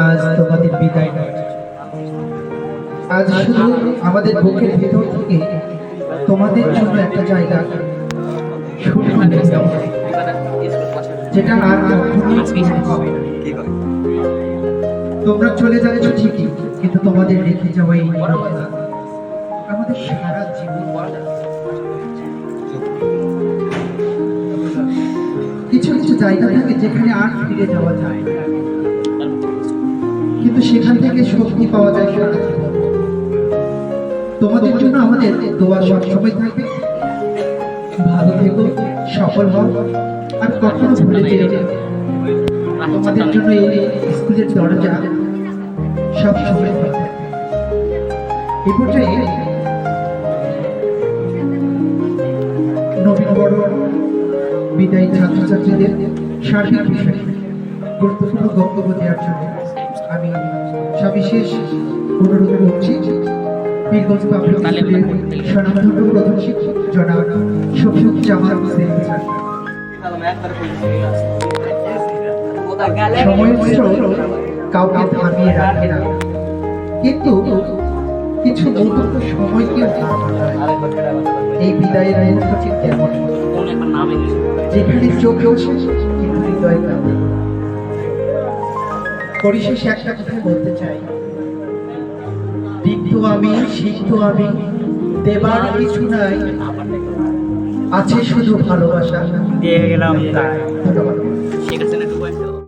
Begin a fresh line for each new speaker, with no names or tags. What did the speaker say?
আজ তোমাদের বিদায় নয়, আজ শুধু আমাদের বুকের ভেতর থেকে তোমাদের জন্য একটা জায়গা শুরু হয়ে যাবে, যেটা আর কখনোই ফিরে পাবে না। তোমরা চলে যাচ্ছ ঠিকই, কিন্তু তোমাদের রেখে যাওয়া এই নীরবতা আমাদের সারা জীবন। কিছু কিছু জায়গা থাকে যেখানে আর ফিরে যাওয়া যায় না, কিন্তু সেখান থেকে শক্তি পাওয়া যায় সারা জীবন। তোমাদের জন্য আমাদের দোয়া সবসময় থাকবে। ভালো থেকো, সফল হও, আর কখনো ভুলে যেও না তোমাদের জন্য এই স্কুলের দরজা সব সময় খোলা থাকবে। এই পর্যায়ে নবীন বড় বিদায়ী ছাত্রছাত্রীদের সার্বিক বিষয়ে গুরুত্বপূর্ণ বক্তব্য দেওয়ার জন্য আমি সবিশেষ অনুরোধ করছি পীরগঞ্জ পাবলিক স্কুলের স্বনামধন্য প্রধান শিক্ষক জনাব শফিক জামাল হোসেন স্যার। সময়ের স্রোত কাউকে থামিয়ে রাখে না, কিন্তু কিছু মুহূর্ত সময়কে এই বিদায়ের মুহূর্তটি কেমন, যেখানে চোখ রয়েছে কিন্তু হৃদয় কাঁদে। পরিশেষে একটা কথা বলতে চাই, দীপ্ত আমি, সিদ্ধ আমি, দেবার কিছু নাই, আছে শুধু ভালোবাসা।
দিয়ে গেলাম তাই।
ধন্যবাদ।